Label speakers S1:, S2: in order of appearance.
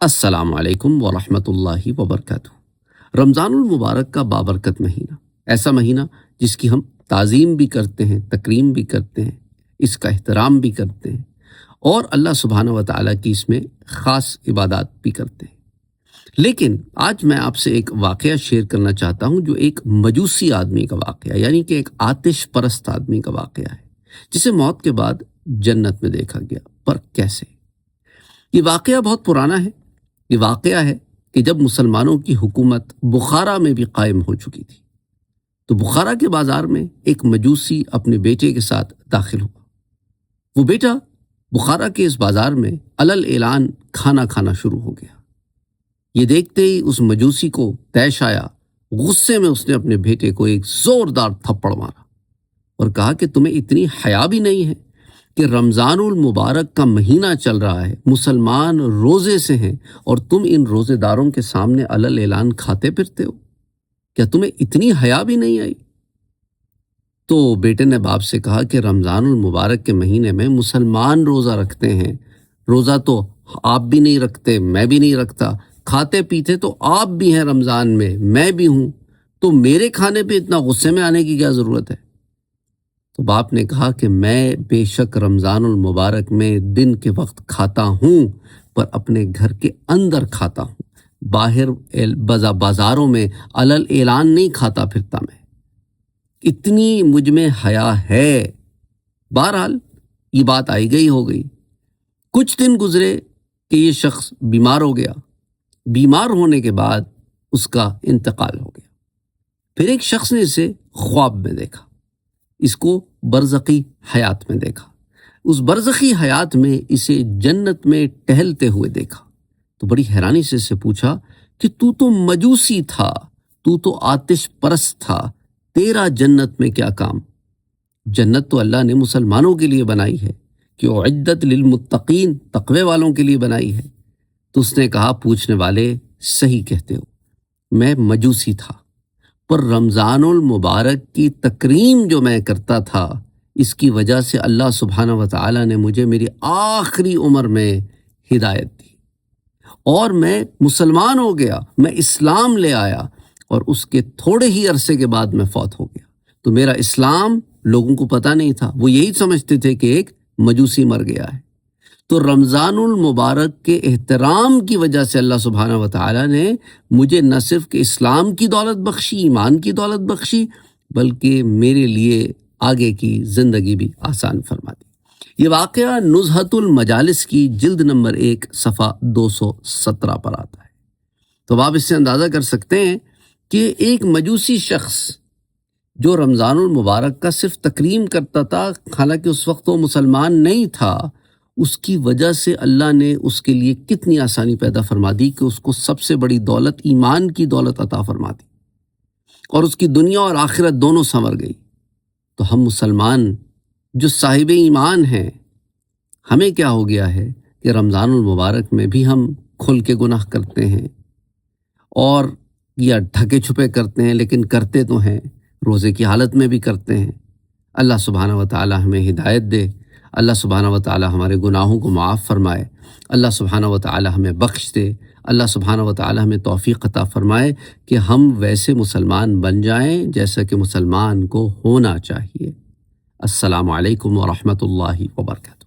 S1: السلام علیکم ورحمۃ اللہ وبرکاتہ۔ رمضان المبارک کا بابرکت مہینہ، ایسا مہینہ جس کی ہم تعظیم بھی کرتے ہیں، تکریم بھی کرتے ہیں، اس کا احترام بھی کرتے ہیں اور اللہ سبحانہ و تعالیٰ کی اس میں خاص عبادات بھی کرتے ہیں۔ لیکن آج میں آپ سے ایک واقعہ شیئر کرنا چاہتا ہوں جو ایک مجوسی آدمی کا واقعہ، یعنی کہ ایک آتش پرست آدمی کا واقعہ ہے جسے موت کے بعد جنت میں دیکھا گیا۔ پر کیسے؟ یہ واقعہ بہت پرانا ہے۔ یہ واقعہ ہے کہ جب مسلمانوں کی حکومت بخارا میں بھی قائم ہو چکی تھی تو بخارا کے بازار میں ایک مجوسی اپنے بیٹے کے ساتھ داخل ہوا۔ وہ بیٹا بخارا کے اس بازار میں علل اعلان کھانا کھانا شروع ہو گیا۔ یہ دیکھتے ہی اس مجوسی کو طیش آیا، غصے میں اس نے اپنے بیٹے کو ایک زوردار تھپڑ مارا اور کہا کہ تمہیں اتنی حیا بھی نہیں ہے کہ رمضان المبارک کا مہینہ چل رہا ہے، مسلمان روزے سے ہیں اور تم ان روزے داروں کے سامنے علل اعلان کھاتے پھرتے ہو؟ کیا تمہیں اتنی حیا بھی نہیں آئی؟ تو بیٹے نے باپ سے کہا کہ رمضان المبارک کے مہینے میں مسلمان روزہ رکھتے ہیں، روزہ تو آپ بھی نہیں رکھتے، میں بھی نہیں رکھتا، کھاتے پیتے تو آپ بھی ہیں رمضان میں بھی ہوں، تو میرے کھانے پہ اتنا غصے میں آنے کی کیا ضرورت ہے؟ تو باپ نے کہا کہ میں بے شک رمضان المبارک میں دن کے وقت کھاتا ہوں، پر اپنے گھر کے اندر کھاتا ہوں، باہر بازاروں میں علل اعلان نہیں کھاتا پھرتا میں، اتنی مجھ میں حیا ہے۔ بہرحال یہ بات آئی گئی ہو گئی۔ کچھ دن گزرے کہ یہ شخص بیمار ہو گیا۔ بیمار ہونے کے بعد اس کا انتقال ہو گیا۔ پھر ایک شخص نے اسے خواب میں دیکھا، اس کو برزخی حیات میں دیکھا۔ اس برزخی حیات میں اسے جنت میں ٹہلتے ہوئے دیکھا تو بڑی حیرانی سے اسے پوچھا کہ تو مجوسی تھا، تو آتش پرست تھا، تیرا جنت میں کیا کام؟ جنت تو اللہ نے مسلمانوں کے لیے بنائی ہے کہ اعدت للمتقین، تقوی والوں کے لیے بنائی ہے۔ تو اس نے کہا، پوچھنے والے صحیح کہتے ہو، میں مجوسی تھا، پر رمضان المبارک کی تکریم جو میں کرتا تھا اس کی وجہ سے اللہ سبحانہ و تعالیٰ نے مجھے میری آخری عمر میں ہدایت دی اور میں مسلمان ہو گیا، میں اسلام لے آیا اور اس کے تھوڑے ہی عرصے کے بعد میں فوت ہو گیا۔ تو میرا اسلام لوگوں کو پتہ نہیں تھا، وہ یہی سمجھتے تھے کہ ایک مجوسی مر گیا ہے۔ تو رمضان المبارک کے احترام کی وجہ سے اللہ سبحانہ و تعالیٰ نے مجھے نہ صرف کہ اسلام کی دولت بخشی، ایمان کی دولت بخشی، بلکہ میرے لیے آگے کی زندگی بھی آسان فرما دی۔ یہ واقعہ نزہۃ المجالس کی جلد نمبر 1 صفحہ 217 پر آتا ہے۔ تو آپ اس سے اندازہ کر سکتے ہیں کہ ایک مجوسی شخص جو رمضان المبارک کا صرف تکریم کرتا تھا، حالانکہ اس وقت وہ مسلمان نہیں تھا، اس کی وجہ سے اللہ نے اس کے لیے کتنی آسانی پیدا فرما دی کہ اس کو سب سے بڑی دولت ایمان کی دولت عطا فرما دی اور اس کی دنیا اور آخرت دونوں سنور گئی۔ تو ہم مسلمان جو صاحب ایمان ہیں، ہمیں کیا ہو گیا ہے کہ رمضان المبارک میں بھی ہم کھل کے گناہ کرتے ہیں اور یا ڈھکے چھپے کرتے ہیں، لیکن کرتے تو ہیں، روزے کی حالت میں بھی کرتے ہیں۔ اللہ سبحانہ و تعالی ہمیں ہدایت دے، اللہ سبحانہ و تعالی ہمارے گناہوں کو معاف فرمائے، اللہ سبحانہ و تعالی ہمیں بخش دے، اللہ سبحانہ و تعالی ہمیں توفیق عطا فرمائے کہ ہم ویسے مسلمان بن جائیں جیسا کہ مسلمان کو ہونا چاہیے۔ السلام علیکم ورحمۃ اللہ وبرکاتہ۔